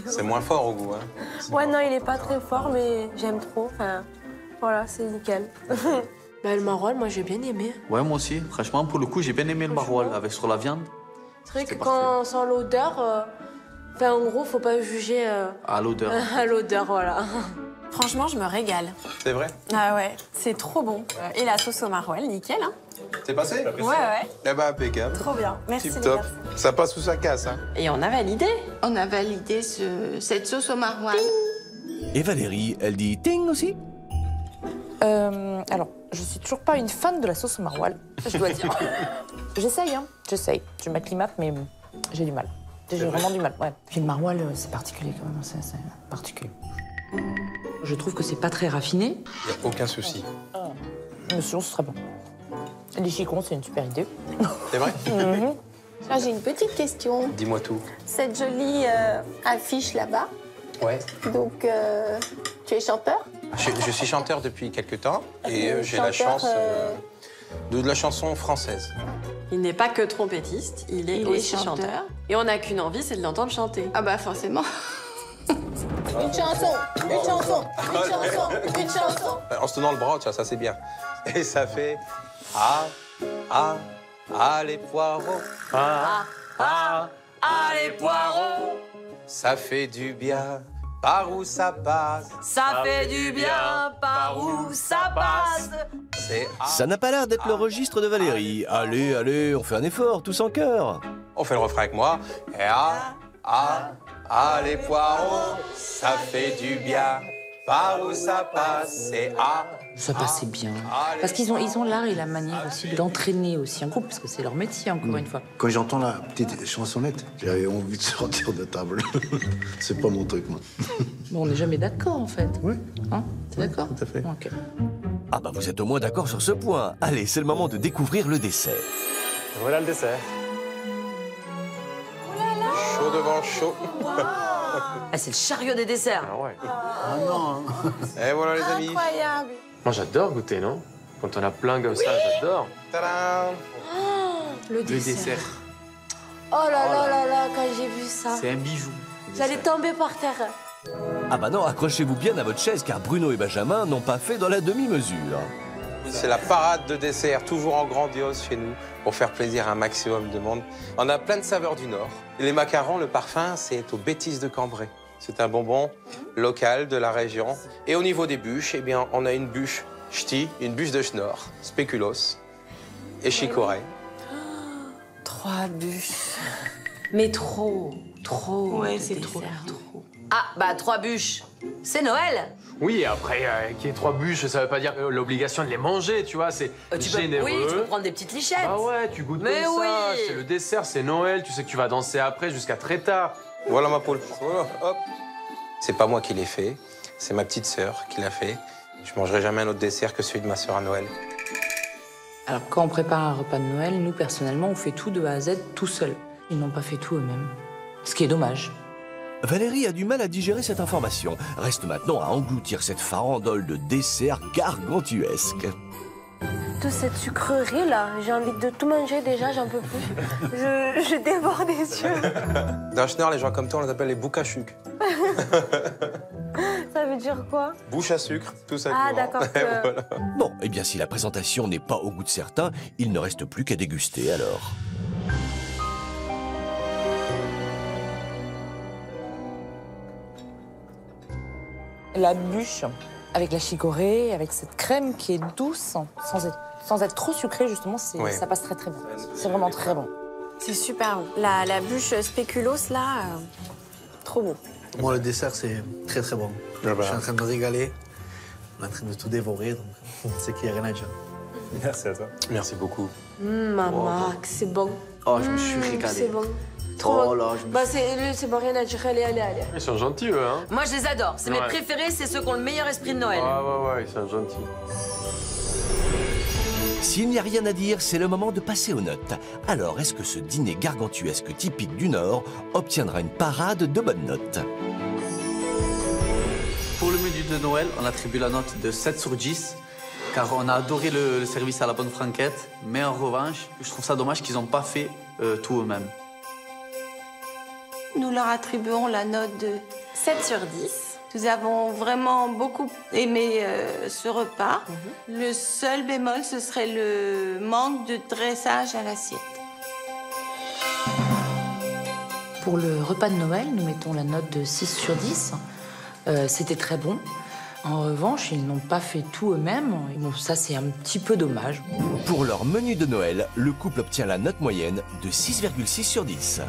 C'est moins fort au goût, hein? ouais, non, il est pas très fort, mais j'aime trop. Enfin, voilà, c'est nickel. Ben, le maroilles, moi, j'ai bien aimé. Ouais, moi aussi. Franchement, pour le coup, j'ai bien aimé le maroilles avec sur la viande. C'est vrai que quand on sent l'odeur, enfin, en gros, faut pas juger À l'odeur. à l'odeur, voilà. Franchement, je me régale. C'est vrai? Ah ouais, c'est trop bon. Et la sauce au maroilles, nickel, hein? C'est passé? Ouais. Eh ben, impeccable. Trop bien. Merci, Tip les top. gars. Ça passe ou ça casse, hein? Et on a validé. On a validé cette sauce au maroilles. Et Valérie, elle dit ting aussi? Alors, je suis toujours pas une fan de la sauce au maroilles, je dois dire. J'essaye, hein. J'essaye. Je m'acclimate, mais j'ai du mal. J'ai vraiment du mal, ouais. Puis le maroilles, c'est particulier quand même, c'est particulier. Je trouve que c'est pas très raffiné. Y a aucun souci. Mais sinon, ce serait bon. Les chicons, c'est une super idée. C'est vrai? Là, j'ai une petite question. Dis-moi tout. Cette jolie affiche là-bas, Ouais. donc tu es chanteur? Je suis chanteur depuis quelques temps et j'ai la Chanteur, chance de la chanson française. Il n'est pas que trompettiste, il est aussi chanteur. Et on n'a qu'une envie, c'est de l'entendre chanter. Ah bah forcément. Une chanson, une chanson, une chanson, une chanson. En se tenant le bras, ça c'est bien. Et ça fait les poireaux. Les poireaux. Ça fait du bien, par où ça passe. Ça fait du bien, par où ça passe. C'est Ça n'a pas l'air d'être le registre de Valérie. Allez, allez, on fait un effort, tous en chœur. On fait le refrain avec moi. Et les poireaux, ça fait du bien, par où ça passe. C'est Ça passait bien. Parce qu'ils ont l'art et la manière aussi d'entraîner aussi un groupe, parce que c'est leur métier, encore une fois. Quand j'entends la petite chansonnette, j'avais envie de sortir de table. C'est pas mon truc, moi. Mais on n'est jamais d'accord, en fait. Oui. Hein? T'es d'accord? Tout à fait. Ok. Ah bah vous êtes au moins d'accord sur ce point. Allez, c'est le moment de découvrir le dessert. Voilà le dessert. chaud devant chaud. Ah, c'est le chariot des desserts. Ah ouais. Ah non. Et voilà les amis. Incroyable. Moi j'adore goûter, non? Quand on a plein comme ça, j'adore. Tadam! Le dessert. Oh là là là là, quand j'ai vu ça. C'est un bijou. J'allais tomber par terre. Ah bah non, accrochez-vous bien à votre chaise car Bruno et Benjamin n'ont pas fait dans la demi-mesure. C'est la parade de dessert, toujours en grandiose chez nous, pour faire plaisir à un maximum de monde. On a plein de saveurs du Nord. Les macarons, le parfum, c'est aux bêtises de Cambrai. C'est un bonbon local de la région. Et au niveau des bûches, eh bien, on a une bûche ch'ti, une bûche de schnorr, spéculoos et chicorée. 3 bûches. Mais trop. Ouais, c'est trop. Ah, bah 3 bûches, c'est Noël. Oui, et après, qu'il y ait 3 bûches, ça veut pas dire l'obligation de les manger, tu vois, c'est généreux. Oui, tu peux prendre des petites lichettes. Ah ouais, tu goûtes Mais comme ça, oui. c'est le dessert, c'est Noël, tu sais que tu vas danser après jusqu'à très tard. Voilà ma poule. Voilà, hop. C'est pas moi qui l'ai fait, c'est ma petite sœur qui l'a fait. Je mangerai jamais un autre dessert que celui de ma sœur à Noël. Alors, quand on prépare un repas de Noël, nous, personnellement, on fait tout de A à Z tout seul. Ils n'ont pas fait tout eux-mêmes. Ce qui est dommage. Valérie a du mal à digérer cette information. Reste maintenant à engloutir cette farandole de desserts gargantuesques. Toute cette sucrerie là, j'ai envie de tout manger déjà, j'en peux plus. Je dévore des yeux. Dans Schnorr, les gens comme toi, on les appelle les boucs à sucre. Ça veut dire quoi? Bouche à sucre, tout simplement. Ah d'accord. Et voilà. Bon, eh bien si la présentation n'est pas au goût de certains, il ne reste plus qu'à déguster alors. La bûche, avec la chicorée, avec cette crème qui est douce, sans être trop sucrée, justement, Oui. ça passe très très bon. C'est vraiment très bon. C'est super bon. La bûche spéculoos, là, trop bon. Moi, le dessert, c'est très très bon. Ah bah. Je suis en train de régaler. On est en train de tout dévorer, donc c'est qu'il n'y a rien à dire. Merci à toi. Merci beaucoup. Maman, c'est bon. Oh, je me suis régalé. C'est bon. Trop Oh bon. là, je me Bah c'est bon, rien à dire. Allez. Ils sont gentils, eux, hein? Moi, je les adore. C'est mes Ouais. préférés, c'est ceux qui ont le meilleur esprit de Noël. Ouais, ils sont gentils. S'il n'y a rien à dire, c'est le moment de passer aux notes. Alors, est-ce que ce dîner gargantuesque typique du Nord obtiendra une parade de bonnes notes? Pour le menu de Noël, on attribue la note de 7 sur 10, car on a adoré le service à la bonne franquette. Mais en revanche, je trouve ça dommage qu'ils n'ont pas fait tout eux-mêmes. Nous leur attribuons la note de 7 sur 10. Nous avons vraiment beaucoup aimé ce repas. Le seul bémol, ce serait le manque de dressage à l'assiette. Pour le repas de Noël, nous mettons la note de 6 sur 10. C'était très bon. En revanche, ils n'ont pas fait tout eux-mêmes. Et bon, ça, c'est un petit peu dommage. Pour leur menu de Noël, le couple obtient la note moyenne de 6,6 sur 10.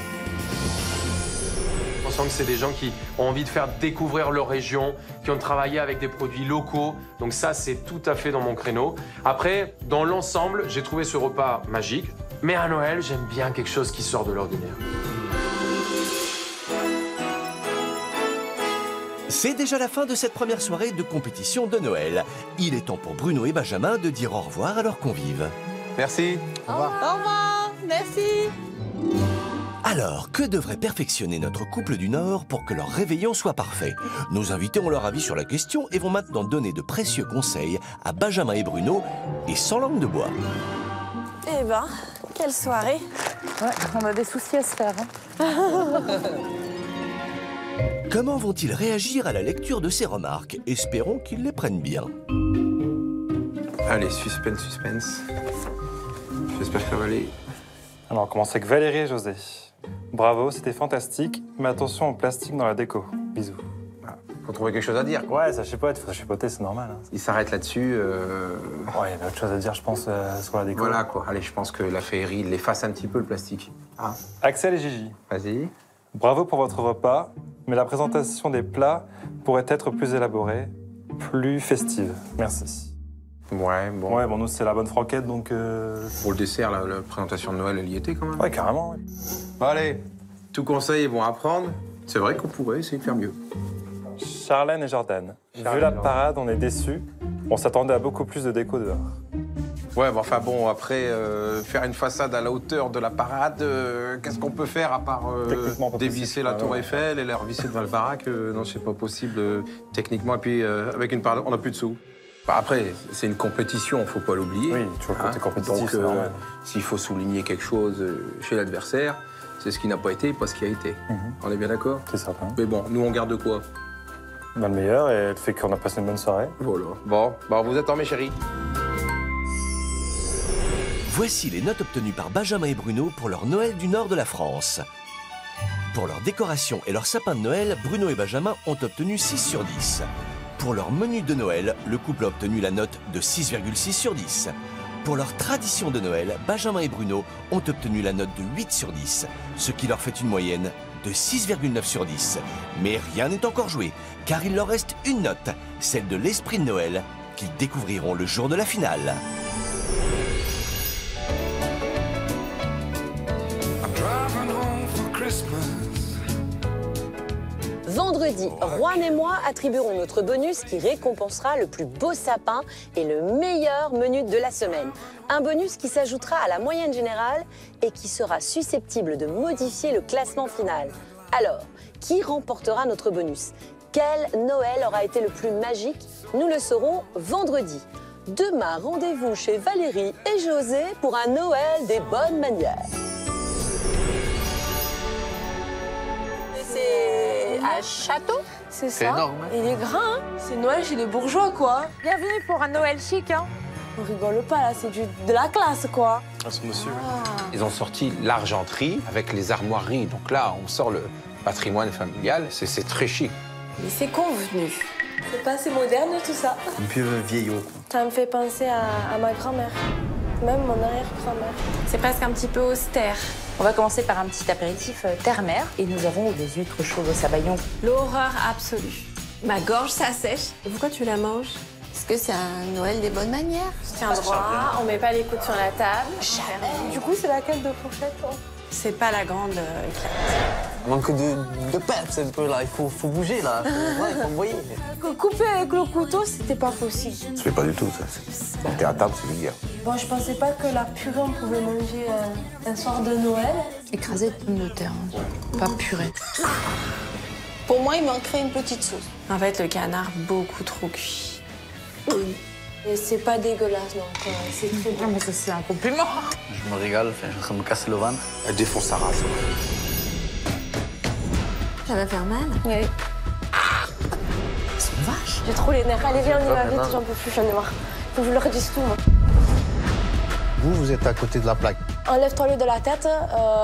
On sent que c'est des gens qui ont envie de faire découvrir leur région, qui ont travaillé avec des produits locaux. Donc ça, c'est tout à fait dans mon créneau. Après, dans l'ensemble, j'ai trouvé ce repas magique. Mais à Noël, j'aime bien quelque chose qui sort de l'ordinaire. C'est déjà la fin de cette première soirée de compétition de Noël. Il est temps pour Bruno et Benjamin de dire au revoir à leurs convives. Merci. Au revoir. Merci. Alors, que devrait perfectionner notre couple du Nord pour que leur réveillon soit parfait? Nos invités ont leur avis sur la question et vont maintenant donner de précieux conseils à Benjamin et Bruno, et sans langue de bois. Eh ben, quelle soirée. Ouais, on a des soucis à se faire. Comment vont-ils réagir à la lecture de ces remarques? Espérons qu'ils les prennent bien. Allez, suspense, suspense. J'espère que ça va aller. Alors, on commence avec Valérie et José. Bravo, c'était fantastique, mais attention au plastique dans la déco. Bisous. Faut trouver quelque chose à dire, quoi. Ouais, ça chipote, faut chipoter, c'est normal. Hein. Il s'arrête là-dessus. Ouais, il y a autre chose à dire, je pense, sur la déco. Voilà, quoi. Allez, je pense que la féerie l'efface un petit peu, le plastique. Ah. Axel et Gigi. Vas-y. Bravo pour votre repas, mais la présentation des plats pourrait être plus élaborée, plus festive. Merci. Ouais, bon. Ouais, bon, nous, c'est la bonne franquette, donc... Pour le dessert, la présentation de Noël, elle y était, quand même. Ouais, carrément, ouais. Bon, allez, tout conseil est bon à prendre. C'est vrai qu'on pourrait essayer de faire mieux. Charlène et Jordan. Vu la parade, on est déçus. On s'attendait à beaucoup plus de déco dehors. Ouais, mais enfin bon, après, faire une façade à la hauteur de la parade, qu'est-ce qu'on peut faire à part dévisser la tour Eiffel et la revisser devant le baraque? Non, c'est pas possible techniquement. Et puis, avec une parade, on n'a plus de sous. Bah, après, c'est une compétition, faut pas l'oublier. Oui, tu vois, côté compétitif, donc, c'est normal. s'il faut souligner quelque chose chez l'adversaire, c'est ce qui n'a pas été, pas ce qui a été. On est bien d'accord? C'est certain. Mais bon, nous, on garde quoi? Bah, le meilleur, et le fait qu'on a passé une bonne soirée. Voilà. Bon, bah, vous attend, mes chéris. Voici les notes obtenues par Benjamin et Bruno pour leur Noël du nord de la France. Pour leur décoration et leur sapin de Noël, Bruno et Benjamin ont obtenu 6 sur 10. Pour leur menu de Noël, le couple a obtenu la note de 6,6 sur 10. Pour leur tradition de Noël, Benjamin et Bruno ont obtenu la note de 8 sur 10, ce qui leur fait une moyenne de 6,9 sur 10. Mais rien n'est encore joué, car il leur reste une note, celle de l'esprit de Noël, qu'ils découvriront le jour de la finale. Vendredi, Juan et moi attribuerons notre bonus qui récompensera le plus beau sapin et le meilleur menu de la semaine. Un bonus qui s'ajoutera à la moyenne générale et qui sera susceptible de modifier le classement final. Alors, qui remportera notre bonus? Quel Noël aura été le plus magique? Nous le saurons vendredi. Demain, rendez-vous chez Valérie et José pour un Noël des bonnes manières. C'est à Château? C'est ça. énorme. Hein. Il est grand, hein. C'est Noël chez les bourgeois, quoi. Bienvenue pour un Noël chic, hein. On rigole pas, là, c'est de la classe, quoi. Ah, c'est monsieur. Ils ont sorti l'argenterie avec les armoiries. Donc là, on sort le patrimoine familial. C'est très chic. Mais c'est convenu. C'est pas assez moderne, tout ça. Un peu vieillot. Ça me fait penser à ma grand-mère. Même mon arrière-grand-mère. C'est presque un petit peu austère. On va commencer par un petit apéritif terre-mer. Et nous avons des huîtres chaudes au sabayon. L'horreur absolue. Ma gorge s'assèche. Et pourquoi tu la manges? Est-ce que c'est un Noël des bonnes manières? Tiens droit, on met pas les coudes sur la table. Du coup, c'est laquelle de fourchette, toi? C'est pas la grande On manque de peps un peu là, il faut bouger là, il faut envoyer. Couper avec le couteau, c'était pas possible. Ça se fait pas du tout, ça. Monter à table, c'est vulgaire. Bon, je pensais pas que la purée, on pouvait manger un soir de Noël. Écrasé de pommes de terre, hein. Pas purée. Pour moi, il manquerait une petite sauce. En fait, le canard beaucoup trop cuit. Et c'est pas dégueulasse, donc c'est très bon. Mais ça, c'est un compliment. Je me régale, je suis en train de me casser le ventre. Elle défonce sa race. Ça va faire mal? Oui. C'est une vache. J'ai trop les nerfs. Allez, viens, on y va vite, j'en peux plus, j'en ai marre. Faut que je leur dise tout, moi. Vous êtes à côté de la plaque. Enlève-toi le de la tête,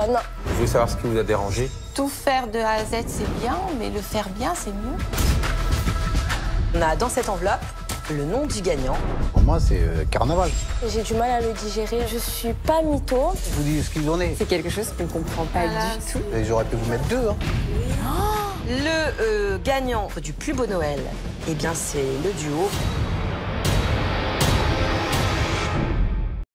non. Je veux savoir ce qui vous a dérangé. Tout faire de A à Z, c'est bien, mais le faire bien, c'est mieux. On a dans cette enveloppe le nom du gagnant. Pour moi, c'est carnaval. J'ai du mal à le digérer. Je suis pas mytho. Je vous dis ce qu'ils en est. C'est quelque chose qu'on comprend pas du tout. Et j'aurais pu vous mettre 2. Hein. Le gagnant du plus beau Noël, eh bien, c'est le duo